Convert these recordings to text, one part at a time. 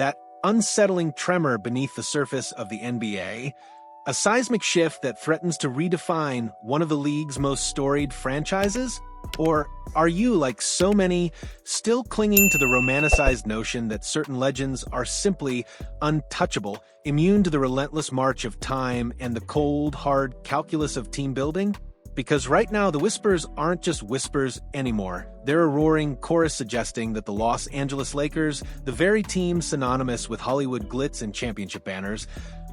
that unsettling tremor beneath the surface of the NBA, a seismic shift that threatens to redefine one of the league's most storied franchises? Or are you, like so many, still clinging to the romanticized notion that certain legends are simply untouchable, immune to the relentless march of time and the cold, hard calculus of team building? Because right now, the whispers aren't just whispers anymore. They're a roaring chorus suggesting that the Los Angeles Lakers, the very team synonymous with Hollywood glitz and championship banners,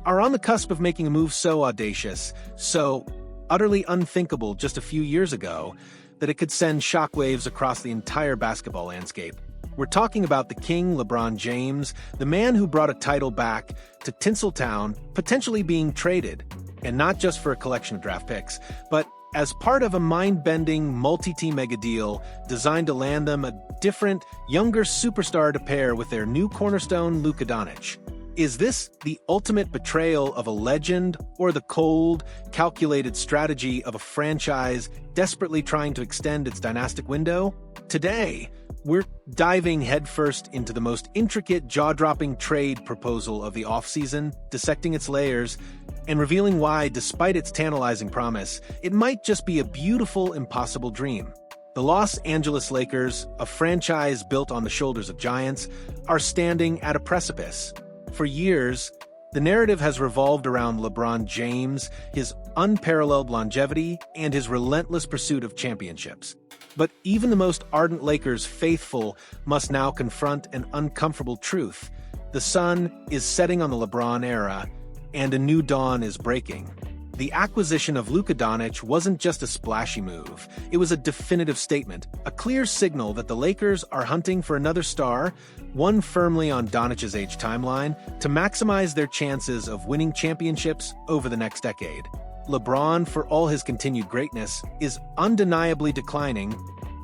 are on the cusp of making a move so audacious, so utterly unthinkable just a few years ago, that it could send shockwaves across the entire basketball landscape. We're talking about the king, LeBron James, the man who brought a title back to Tinseltown, potentially being traded, and not just for a collection of draft picks, but as part of a mind-bending multi-team mega deal designed to land them a different, younger superstar to pair with their new cornerstone, Luka Doncic. Is this the ultimate betrayal of a legend, or the cold, calculated strategy of a franchise desperately trying to extend its dynastic window? Today, we're diving headfirst into the most intricate, jaw-dropping trade proposal of the offseason, dissecting its layers, and revealing why, despite its tantalizing promise, it might just be a beautiful, impossible dream. The Los Angeles Lakers, a franchise built on the shoulders of giants, are standing at a precipice. For years, the narrative has revolved around LeBron James, his unparalleled longevity, and his relentless pursuit of championships. But even the most ardent Lakers faithful must now confront an uncomfortable truth. The sun is setting on the LeBron era, and a new dawn is breaking. The acquisition of Luka Doncic wasn't just a splashy move. It was a definitive statement, a clear signal that the Lakers are hunting for another star, one firmly on Doncic's age timeline, to maximize their chances of winning championships over the next decade. LeBron, for all his continued greatness, is undeniably declining,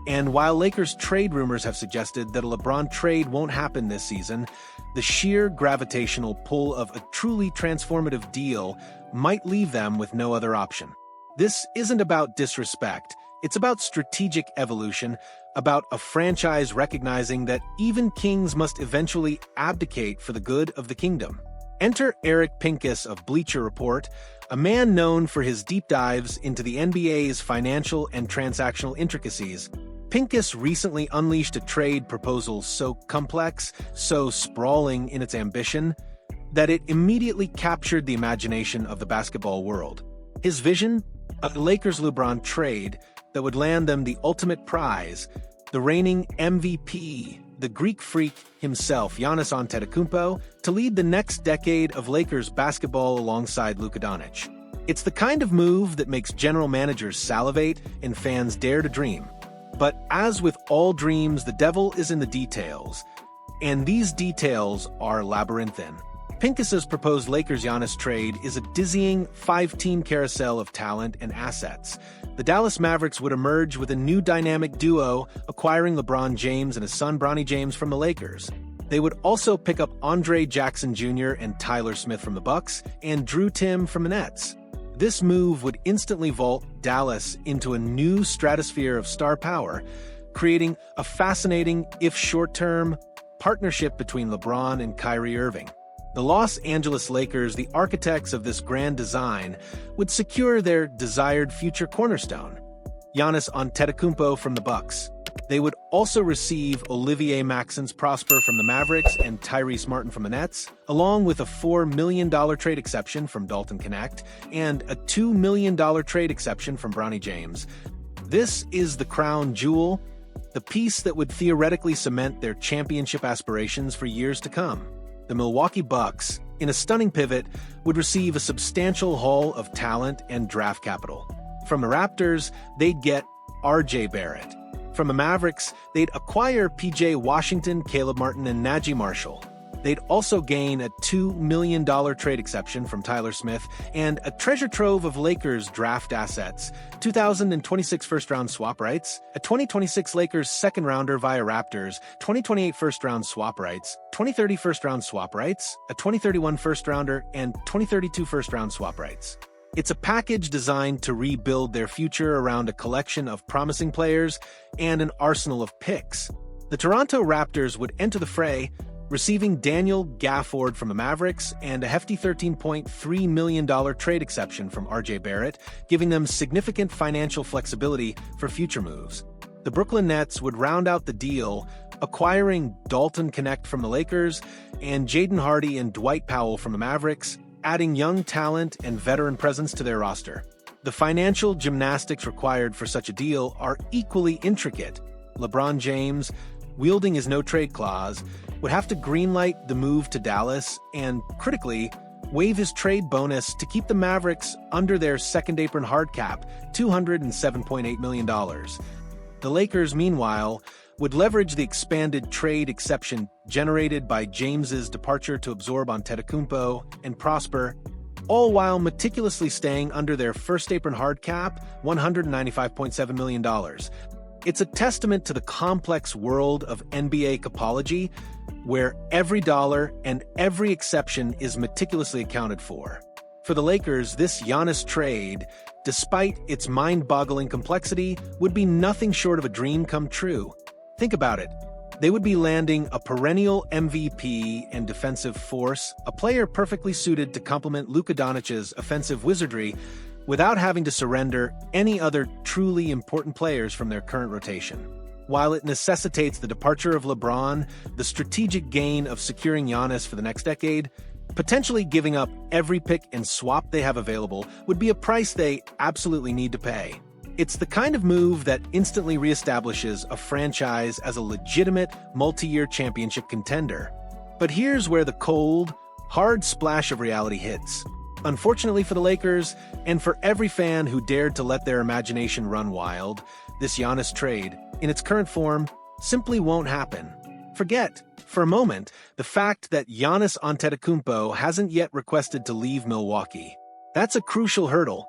and while Lakers trade rumors have suggested that a LeBron trade won't happen this season, the sheer gravitational pull of a truly transformative deal might leave them with no other option. This isn't about disrespect. It's about strategic evolution, about a franchise recognizing that even kings must eventually abdicate for the good of the kingdom. Enter Eric Pincus of Bleacher Report, a man known for his deep dives into the NBA's financial and transactional intricacies. Pincus recently unleashed a trade proposal so complex, so sprawling in its ambition, that it immediately captured the imagination of the basketball world. His vision? A Lakers-LeBron trade that would land them the ultimate prize, the reigning MVP, the Greek freak himself, Giannis Antetokounmpo, to lead the next decade of Lakers basketball alongside Luka Doncic. It's the kind of move that makes general managers salivate and fans dare to dream. But as with all dreams, the devil is in the details, and these details are labyrinthine. Pincus's proposed Lakers-Giannis trade is a dizzying five-team carousel of talent and assets. The Dallas Mavericks would emerge with a new dynamic duo, acquiring LeBron James and his son Bronny James from the Lakers. They would also pick up Andre Jackson Jr. and Tyler Smith from the Bucks, and Drew Timm from the Nets. This move would instantly vault Dallas into a new stratosphere of star power, creating a fascinating, if short-term, partnership between LeBron and Kyrie Irving. The Los Angeles Lakers, the architects of this grand design, would secure their desired future cornerstone, Giannis Antetokounmpo from the Bucks. They would also receive Olivier Maxence Prosper from the Mavericks and Tyrese Martin from the Nets, along with a $4 million trade exception from Dalton Knecht and a $2 million trade exception from Bronny James. This is the crown jewel, the piece that would theoretically cement their championship aspirations for years to come. The Milwaukee Bucks, in a stunning pivot, would receive a substantial haul of talent and draft capital. From the Raptors, they'd get R.J. Barrett. From the Mavericks, they'd acquire P.J. Washington, Caleb Martin, and Najee Marshall. They'd also gain a $2 million trade exception from Tyler Smith and a treasure trove of Lakers draft assets, 2026 first-round swap rights, a 2026 Lakers second-rounder via Raptors, 2028 first-round swap rights, 2030 first-round swap rights, a 2031 first-rounder, and 2032 first-round swap rights. It's a package designed to rebuild their future around a collection of promising players and an arsenal of picks. The Toronto Raptors would enter the fray, receiving Daniel Gafford from the Mavericks and a hefty $13.3 million trade exception from RJ Barrett, giving them significant financial flexibility for future moves. The Brooklyn Nets would round out the deal, acquiring Dalton Knecht from the Lakers and Jaden Hardy and Dwight Powell from the Mavericks, adding young talent and veteran presence to their roster. The financial gymnastics required for such a deal are equally intricate. LeBron James, wielding his no-trade clause, would have to greenlight the move to Dallas and, critically, waive his trade bonus to keep the Mavericks under their second-apron hard cap, $207.8 million. The Lakers, meanwhile, would leverage the expanded trade exception generated by James's departure to absorb Antetokounmpo and prosper, all while meticulously staying under their first-apron hard cap, $195.7 million. It's a testament to the complex world of NBA capology, where every dollar and every exception is meticulously accounted for. For the Lakers, this Giannis trade, despite its mind-boggling complexity, would be nothing short of a dream come true. Think about it. They would be landing a perennial MVP and defensive force, a player perfectly suited to complement Luka Doncic's offensive wizardry, without having to surrender any other truly important players from their current rotation. While it necessitates the departure of LeBron, the strategic gain of securing Giannis for the next decade, potentially giving up every pick and swap they have available, would be a price they absolutely need to pay. It's the kind of move that instantly reestablishes a franchise as a legitimate multi-year championship contender. But here's where the cold, hard splash of reality hits. Unfortunately for the Lakers, and for every fan who dared to let their imagination run wild, this Giannis trade, in its current form, simply won't happen. Forget, for a moment, the fact that Giannis Antetokounmpo hasn't yet requested to leave Milwaukee. That's a crucial hurdle,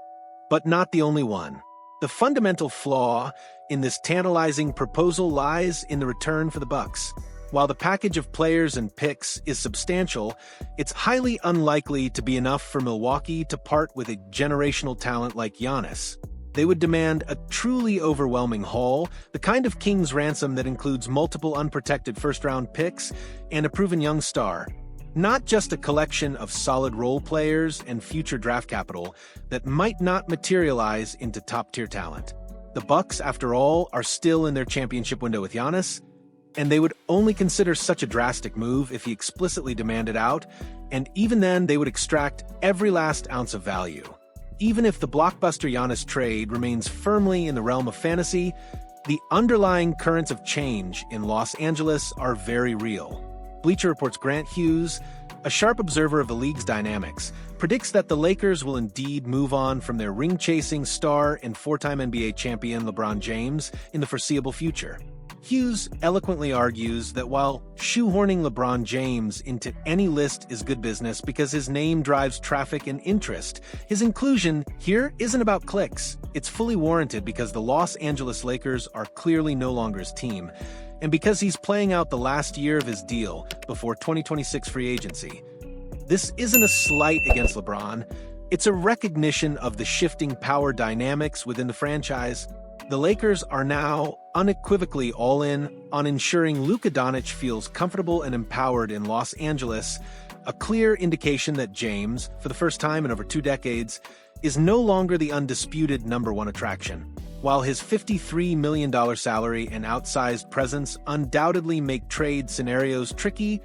but not the only one. The fundamental flaw in this tantalizing proposal lies in the return for the Bucks. While the package of players and picks is substantial, it's highly unlikely to be enough for Milwaukee to part with a generational talent like Giannis. They would demand a truly overwhelming haul, the kind of king's ransom that includes multiple unprotected first-round picks and a proven young star. Not just a collection of solid role players and future draft capital that might not materialize into top-tier talent. The Bucks, after all, are still in their championship window with Giannis, and they would only consider such a drastic move if he explicitly demanded out, and even then they would extract every last ounce of value. Even if the blockbuster Giannis trade remains firmly in the realm of fantasy, the underlying currents of change in Los Angeles are very real. Bleacher Report's Grant Hughes, a sharp observer of the league's dynamics, predicts that the Lakers will indeed move on from their ring-chasing star and four-time NBA champion LeBron James in the foreseeable future. Hughes eloquently argues that while shoehorning LeBron James into any list is good business because his name drives traffic and interest, his inclusion here isn't about clicks. It's fully warranted because the Los Angeles Lakers are clearly no longer his team, and because he's playing out the last year of his deal before 2026 free agency. This isn't a slight against LeBron, it's a recognition of the shifting power dynamics within the franchise. The Lakers are now unequivocally all in on ensuring Luka Doncic feels comfortable and empowered in Los Angeles, a clear indication that James, for the first time in over 2 decades, is no longer the undisputed number one attraction. While his $53 million salary and outsized presence undoubtedly make trade scenarios tricky,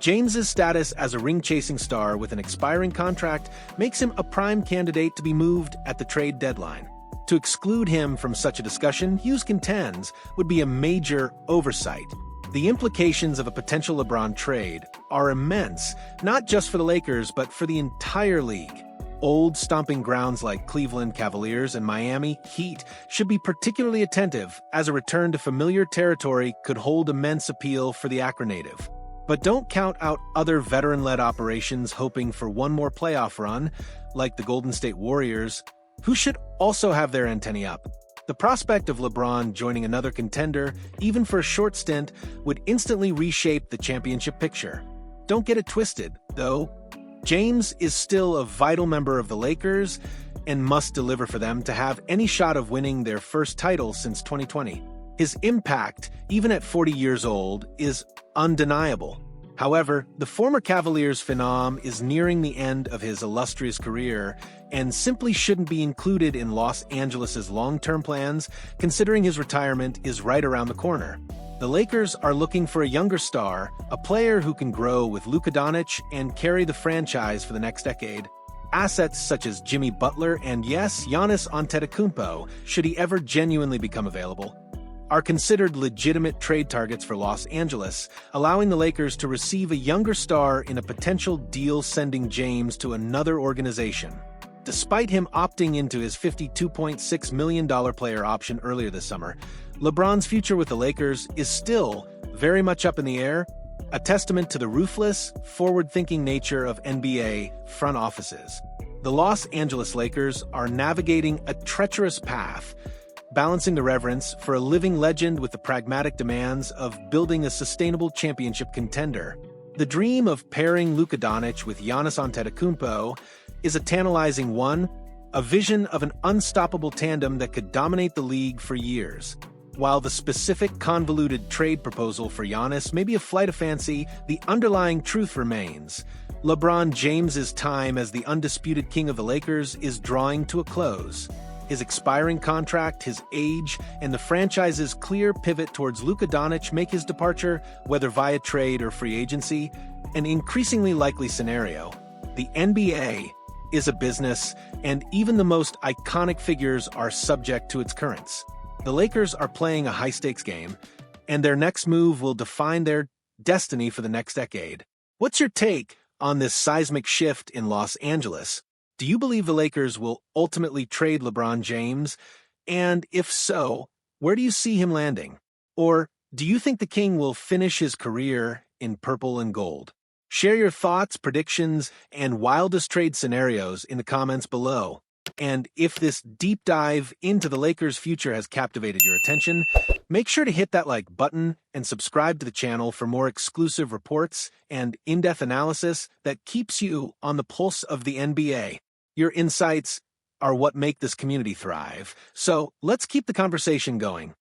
James's status as a ring-chasing star with an expiring contract makes him a prime candidate to be moved at the trade deadline. To exclude him from such a discussion, Hughes contends, would be a major oversight. The implications of a potential LeBron trade are immense, not just for the Lakers, but for the entire league. Old stomping grounds like Cleveland Cavaliers and Miami Heat should be particularly attentive, as a return to familiar territory could hold immense appeal for the Akron native. But don't count out other veteran-led operations hoping for one more playoff run, like the Golden State Warriors, who should also have their antennae up. The prospect of LeBron joining another contender, even for a short stint, would instantly reshape the championship picture. Don't get it twisted, though. James is still a vital member of the Lakers and must deliver for them to have any shot of winning their first title since 2020. His impact, even at 40 years old, is undeniable. However, the former Cavaliers phenom is nearing the end of his illustrious career and simply shouldn't be included in Los Angeles' long-term plans, considering his retirement is right around the corner. The Lakers are looking for a younger star, a player who can grow with Luka Doncic and carry the franchise for the next decade. Assets such as Jimmy Butler and, yes, Giannis Antetokounmpo, should he ever genuinely become available, are considered legitimate trade targets for Los Angeles, allowing the Lakers to receive a younger star in a potential deal sending James to another organization. Despite him opting into his $52.6 million player option earlier this summer, LeBron's future with the Lakers is still very much up in the air, a testament to the ruthless, forward-thinking nature of NBA front offices. The Los Angeles Lakers are navigating a treacherous path, balancing the reverence for a living legend with the pragmatic demands of building a sustainable championship contender. The dream of pairing Luka Doncic with Giannis Antetokounmpo is a tantalizing one, a vision of an unstoppable tandem that could dominate the league for years. While the specific convoluted trade proposal for Giannis may be a flight of fancy, the underlying truth remains. LeBron James's time as the undisputed king of the Lakers is drawing to a close. His expiring contract, his age, and the franchise's clear pivot towards Luka Doncic make his departure, whether via trade or free agency, an increasingly likely scenario. The NBA is a business, and even the most iconic figures are subject to its currents. The Lakers are playing a high-stakes game, and their next move will define their destiny for the next decade. What's your take on this seismic shift in Los Angeles? Do you believe the Lakers will ultimately trade LeBron James? And if so, where do you see him landing? Or do you think the King will finish his career in purple and gold? Share your thoughts, predictions, and wildest trade scenarios in the comments below. And if this deep dive into the Lakers' future has captivated your attention, make sure to hit that like button and subscribe to the channel for more exclusive reports and in-depth analysis that keeps you on the pulse of the NBA. Your insights are what make this community thrive, so let's keep the conversation going.